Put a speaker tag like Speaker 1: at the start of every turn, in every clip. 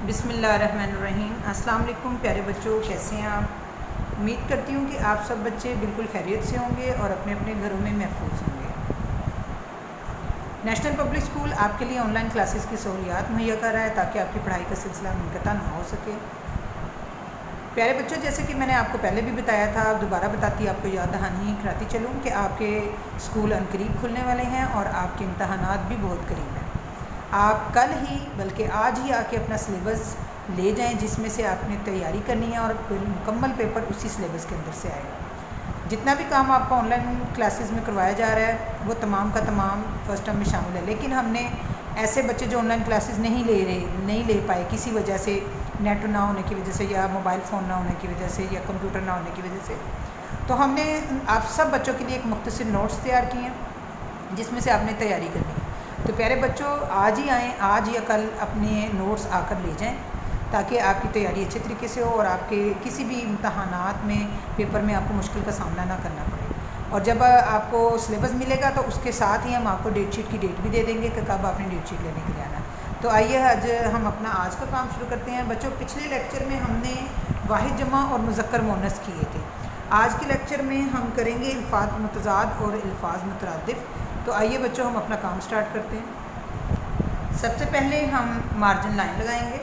Speaker 1: بسم اللہ الرحمن الرحیم۔ السلام علیکم پیارے بچوں، کیسے ہیں آپ؟ امید کرتی ہوں کہ آپ سب بچے بالکل خیریت سے ہوں گے اور اپنے اپنے گھروں میں محفوظ ہوں گے۔ نیشنل پبلک اسکول آپ کے لیے آن لائن کلاسز کی سہولیات مہیا کر رہا ہے تاکہ آپ کی پڑھائی کا سلسلہ منقطع نہ ہو سکے۔ پیارے بچوں، جیسے کہ میں نے آپ کو پہلے بھی بتایا تھا، دوبارہ بتاتی آپ کو یاد دہانی کراتی چلوں کہ آپ کے اسکول عنقریب کھلنے والے ہیں اور آپ کے امتحانات بھی بہت قریب ہیں۔ آپ کل ہی بلکہ آج ہی آ کے اپنا سلیبس لے جائیں، جس میں سے آپ نے تیاری کرنی ہے اور مکمل پیپر اسی سلیبس کے اندر سے آئے گا۔ جتنا بھی کام آپ کو آن لائن کلاسز میں کروایا جا رہا ہے وہ تمام کا تمام فرسٹ ٹرم میں شامل ہے، لیکن ہم نے ایسے بچے جو آن لائن کلاسز نہیں لے پائے کسی وجہ سے، نیٹ نہ ہونے کی وجہ سے یا موبائل فون نہ ہونے کی وجہ سے یا کمپیوٹر نہ ہونے کی وجہ سے، تو ہم نے آپ سب بچوں کے لیے ایک مختصر نوٹس تیار کیے ہیں جس میں سے آپ نے تیاری کرنی ہے۔ تو پیارے بچوں، آج ہی آئیں، آج یا کل اپنے نوٹس آ کر لے جائیں تاکہ آپ کی تیاری اچھے طریقے سے ہو اور آپ کے کسی بھی امتحانات میں پیپر میں آپ کو مشکل کا سامنا نہ کرنا پڑے۔ اور جب آپ کو سلیبس ملے گا تو اس کے ساتھ ہی ہم آپ کو ڈیٹ شیٹ کی ڈیٹ بھی دے دیں گے کہ کب آپ نے ڈیٹ شیٹ لینے کے لیے آنا ہے۔ تو آئیے آج ہم اپنا آج کا کام شروع کرتے ہیں۔ بچوں، پچھلے لیکچر میں ہم نے واحد جمع اور مذکر مؤنث کیے تھے۔ آج کے لیکچر میں ہم کریں گے الفاظ متضاد اور الفاظ مترادف۔ تو آئیے بچوں، ہم اپنا کام سٹارٹ کرتے ہیں۔ سب سے پہلے ہم مارجن لائن لگائیں گے۔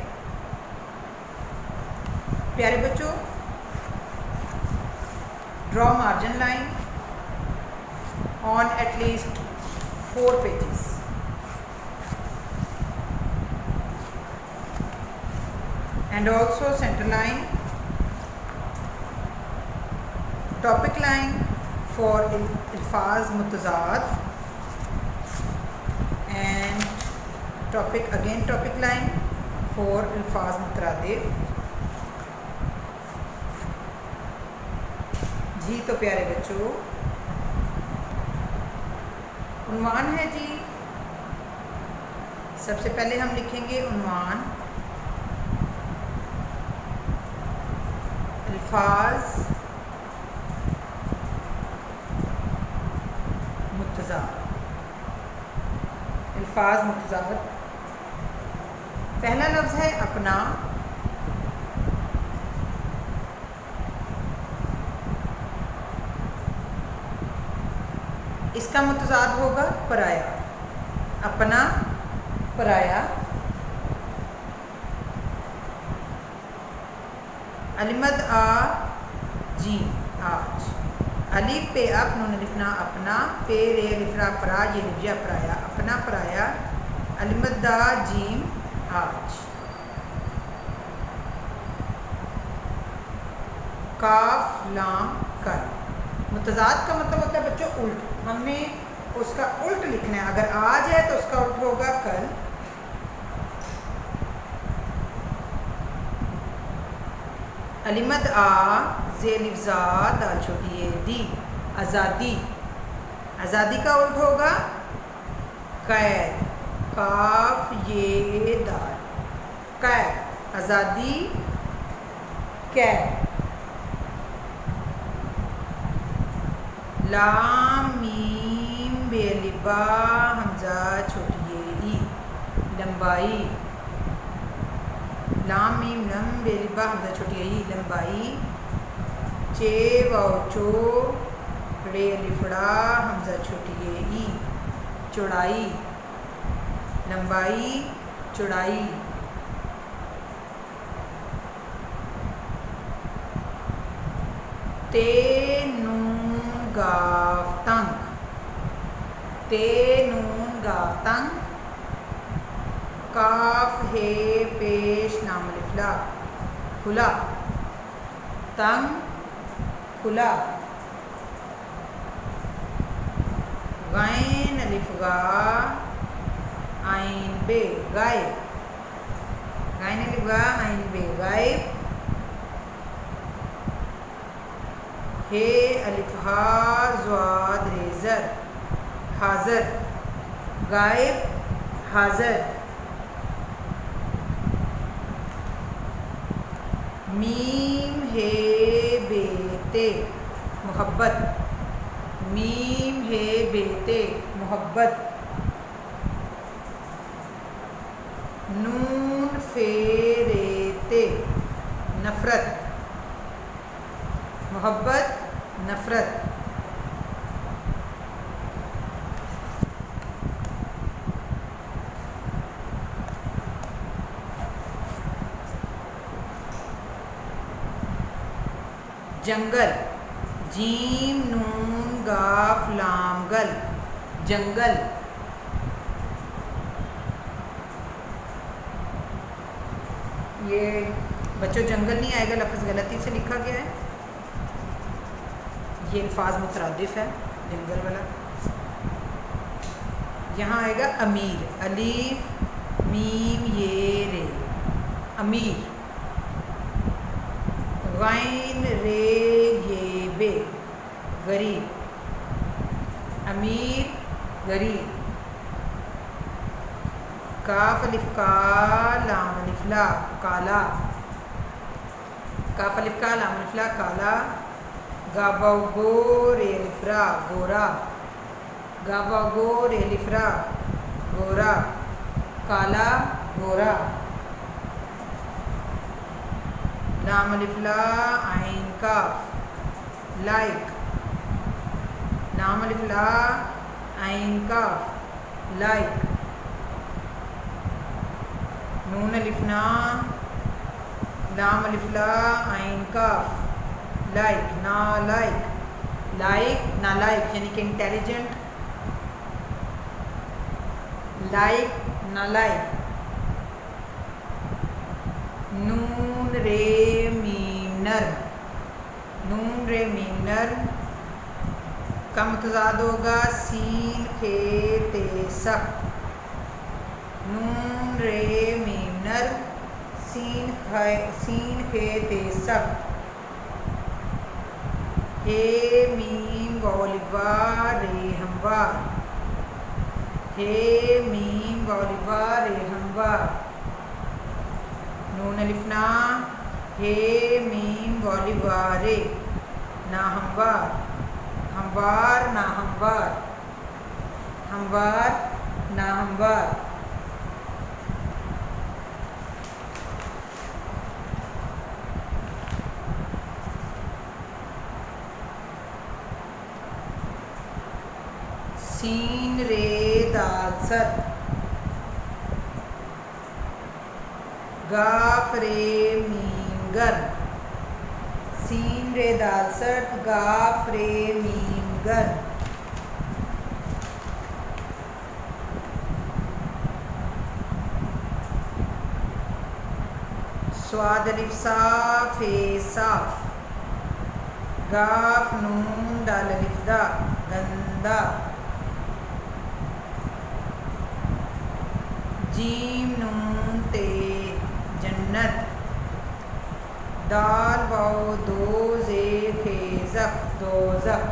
Speaker 1: پیارے بچوں، draw margin line on at least 4 pages. And also center line, topic line for الفاظ متضاد and topic line for الفاظ مترادف۔ جی تو پیارے بچوں، عنوان ہے جی، سب سے پہلے ہم لکھیں گے عنوان الفاظ متضاد۔ الفاظ متضاد، پہلا لفظ ہے اپنا، اس کا متضاد ہوگا پرایا۔ اپنا، پرایا۔ المد آ جیم آج، الف پہ اپ نون لکھنا اپنا، پہ رے لکھنا پرا، یہ لفظ پرایا، اپنا پرایا۔ المد دا جیم آج۔ کاف لام کل۔ متضاد کا مطلب ہوتا ہے بچوں الٹ، ہم نے اس کا الٹ لکھنا ہے۔ اگر آج ہے تو اس کا الٹ ہوگا کل۔ المد آ زے لفظا دال چھوٹی ہے دی، آزادی۔ آزادی کا الٹ ہوگا قید، کاف یہ دال، قید، آزادی، قید۔ لام میم بے لبا حمزہ چھوٹی ای، لمبائی۔ لام میم لم بے لبا حمزہ چھوٹی ای، لمبائی۔ چے واو چو رے لفڑا حمزہ چھوٹی ای، چوڑائی، لمبائی، چوڑائی۔ تے نون گاف تنگ، تے نون گاف تنگ۔ کاف ہے پیش لام الف لا، کھلا، تنگ، کھلا۔ غین الف غا عین بے، غائب، غین الف غا عین بے، غائب۔ ہے الف ہا زواد ریزر، حاضر، غائب، حاضر۔ میم ہے بے تے، محبت، میم ہے بے تے، محبت۔ نون فیر से नफ़रत, मोहब्बत, नफ़रत। जंगल, जीम नून गाफ लाम गल, जंगल। ये बच्चों जंगल नहीं आएगा, लफ्ज़ गलती से लिखा गया है, ये अल्फाज मुतरादिफ है जंगल वाला। यहाँ आएगा अमीर, अलीफ मीम ये रे, अमीर। गैन रे ये बे, गरीब, अमीर गरीब। काफ अलिफ का लाम अलिफ ला, काला, काफ अलिफ का लाम अलिफ ला, काला। गावा गो रे अलिफ रा, गोरा, गावा गो रे अलिफ रा, गोरा, काला, गोरा। लाम अलिफ ला आइन काफ, लाइक, लाम अलिफ ला आइन काफ, लाइक। नून अलिफ ना, लाम अलिफ ला आइन काफ, लाइक, ना लाइक, लाइक ना लाइक यानी कि इंटेलिजेंट, लाइक ना लाइक। नून रे मीम नर्म, नून रे मीम नर्म। का मुतज़ाद होगा सीन खे ते सख्त, नून रे मीम नर्म, सीन खे ते सख्त। हे मीम वौलिवा रे हमवार, हे मीम वौलिवा रे हमवार। नून अलिफ ना, हे मीम वौलिवा रे, ना हमवार, हमवार ना हमवार, हमवार ना हमवार। सीन रे दाल सर, गाफ रे मीम गर, सीन रे दाल सर, गाफ रे मीम गर। स्वाद अलिफ साफ हे साफ, गाफ नून दाल अलिफ दा, गंदा। जीम नून ते जन्नत, दाल वाओ दो जे खे ज़ख, दोज़ख,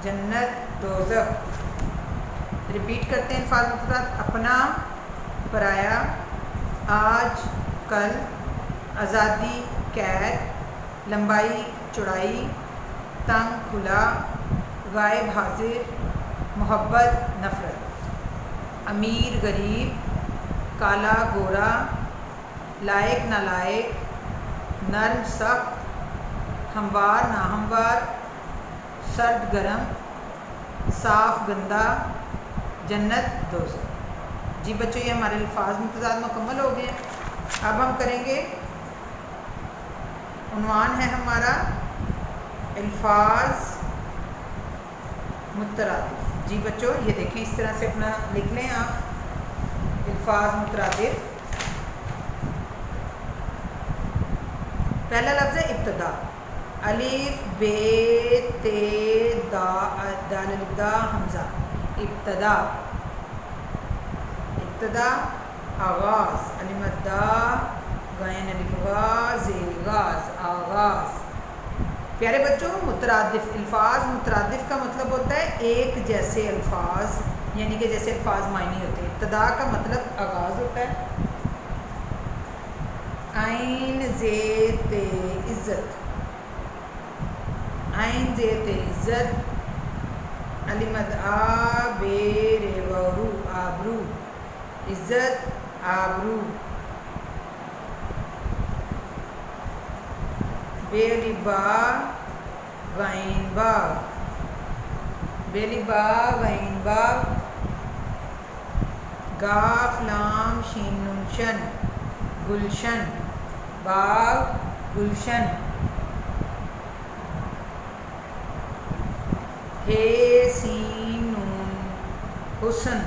Speaker 1: जन्नत दोज़ख। रिपीट करते हैं अल्फाज मुतअद्दिद। अपना, पराया, आज, कल, आज़ादी, कैद, लंबाई, चौड़ाई, तंग, खुला, गायब, हाजिर, मोहब्बत, नफ़रत। अमीर, गरीब, काला, गोरा, लायक, नालायक, नर्म, सख्त, हमवार, नाहमवार, सर्द, गर्म, साफ, गंदा, जन्नत, दोज़ख। जी बच्चों ये हमारे अल्फाज मुतज़ाद मुकम्मल हो गए। अब हम करेंगे, उन्वान है हमारा अल्फाज मुतरादिफ। जी बच्चों ये देखिए इस तरह से अपना लिख लें आप अल्फाज मुतरादिफ। पहला लफ्ज़ है इब्तदा, अलिफ बे ते दा दाल अलिफ दा हमज़ा, इब्तदा, इब्तदा, आगाज़, अलिफ दा गैन अलिफ गा ज़े गाज़, आगाज़। प्यारे बच्चों मुतरादिफ अल्फाज, मुतरादिफ का मतलब होता है एक जैसे अल्फाज, यानी कि जैसे अल्फाज मायने होते हैं। इब्तदा का मतलब आगाज़ होता है। आइन जे ते इज़्ज़त, आइन जे ते इज़्ज़त, अलिमद आ बे रे वरू, आबरू, इज़्ज़त, आबरू। बेलिबा गैन बाग, बेलिबा गैन बाग, गाफ लाम शीन नून शन, गुलशन, बाग गुलशन। हे सीन नून हुसन,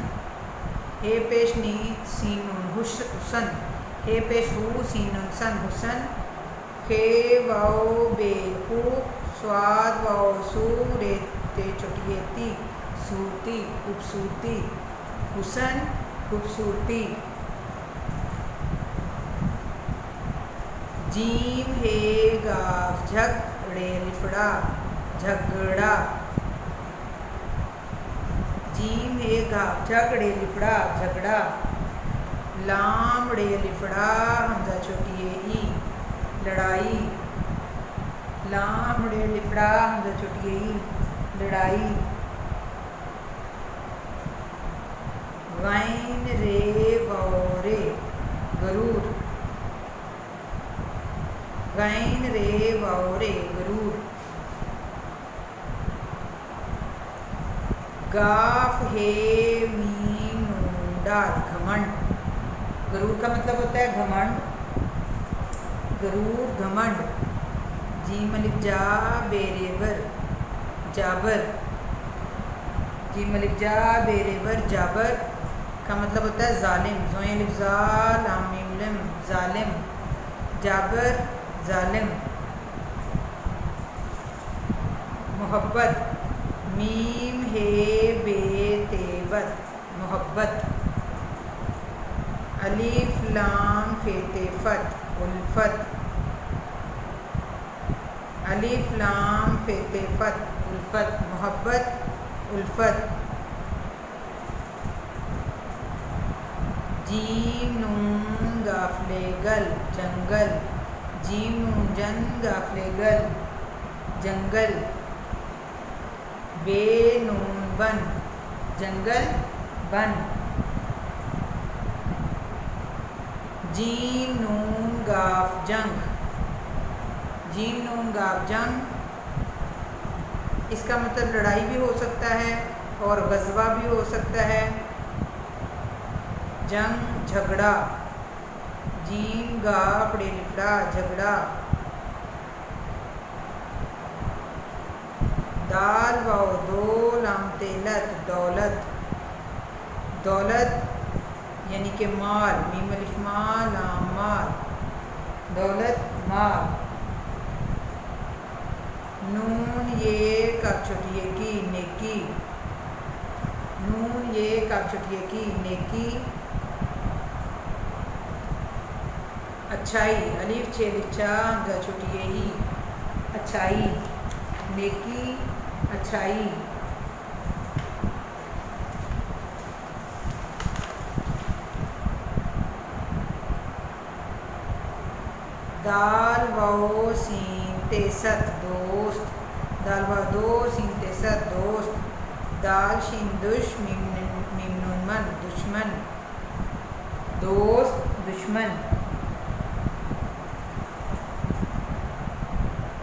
Speaker 1: हे पेश नीत सीन नून हुसन, हे पेश हु सीन नून सन हुसन। खे वाओ बेहू, स्वाद वाओ सू, रेते चुटियेती, सूरती खूबसूरती, हुसन खूबसूरती। जीम हे गाफ झग, ड़े लिफड़ा झगड़ा, जीम हे गाफ झग, ड़े लिफड़ा झगड़ा। लाम ड़े लिफड़ा हमजा छोटी ए ई, लड़ाई, लाम ड़े लिफड़ा हमजा छोटी ए ई, लड़ाई। गैन रे वौरे, गरूर, गैन रे वौरे गरूर। गाफ हे मीम नून दाल, घमंड। गरूर का मतलब होता है घमंड, गरूर घमंड। जीम अलिफ जा बेरेबर, जाबर, जीम अलिफ जा बेरेबर जाबर का मतलब होता है जालिम। ज़ोए अलिफ जा लाम मीम लम, जालिम, जाबर जालिम। मोहब्बत, मीम हे बे तेबत, मोहब्बत। अलिफ लाम फेते फत, उल्फत, अलिफ लाम फेते फत उल्फत, मोहब्बत उल्फत। जीम नून गाफले गल, जंगल, जीम नून जन गाफले गल, जंगल। बे नून बन, जंगल बन। जीम नून गाफ जंग, जीम नून गाफ जंग। इसका मतलब लड़ाई भी हो सकता है और गज़वा भी हो सकता है। जंग झगड़ा, जीम गाफ ड़े लिफड़ा झगड़ा। दाल वाओ दो लाम तेलत, दौलत, दौलत यानी कि माल। मीम अलिफ माल लाम माल, दौलत माल। नून ये कब छुटिए की, नेकी, नून ये कब छुटिए की, नेकी। अच्छाई, अलिफ छे लिचा हमजा छुटिए ही, अच्छाई, नेकी अच्छाई। दाल वाओ सीन तेसत, दोस्त, दाल वाओ दो सीन तेसत दोस्त। दाल शीन दुश, मीम नून मन, दुश्मन, दोस्त दुश्मन।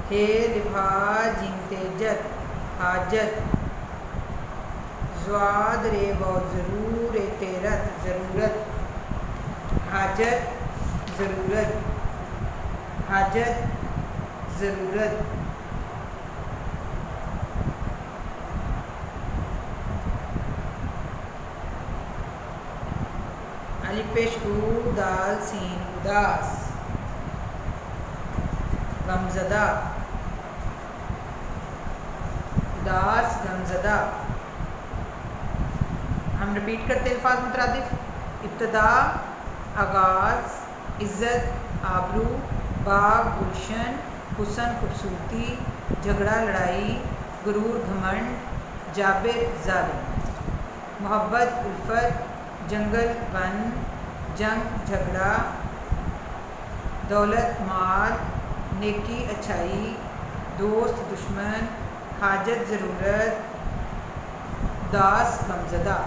Speaker 1: हे लिफा जिन तेजत, हाजत। ज़्वाद रे वाओ ज़रूर, ए तेरत ज़रूरत, हाजत ज़रूरत, हाजत ज़रूरत। अलिफ पेश ऊ, दाल सीन उदास, गमज़दा, उदास गमज़दा। हम रिपीट करते हैं अल्फाज मुतरादिफ। इब्तदा आगाज़, इज़्ज़त आबरू, बाग गुलशन, हुसन खूबसूरती, झगड़ा लड़ाई, गुरूर घमंड, जाबिर जालिम। मोहब्बत उल्फत, जंगल वन, जंग झगड़ा, दौलत माल, नेकी अच्छाई, दोस्त दुश्मन, हाजत ज़रूरत, दास गमज़दा।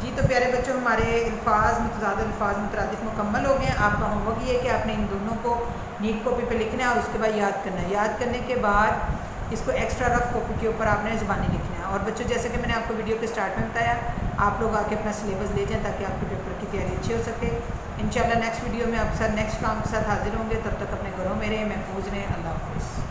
Speaker 1: جی تو پیارے بچوں ہمارے الفاظ متضاد الفاظ مترادف مکمل ہو گئے ہیں. آپ کا ہوم ورک یہ ہے کہ آپ نے ان دونوں کو نیٹ کاپی پہ لکھنا ہے اور اس کے بعد یاد کرنا ہے. یاد کرنے کے بعد اس کو ایکسٹرا رف کاپی کے اوپر آپ نے زبانی لکھنا ہے. اور بچوں جیسے کہ میں نے آپ کو ویڈیو کے سٹارٹ میں بتایا, آپ لوگ آ کے اپنا سلیبس لے جائیں تاکہ آپ کے پیپر کی تیاری اچھی ہو سکے. انشاءاللہ نیکسٹ ویڈیو میں آپ سر نیکسٹ کام کے ساتھ حاضر ہوں گے. تب تک اپنے گھروں میں رہیں, محفوظ رہیں. اللہ حافظ.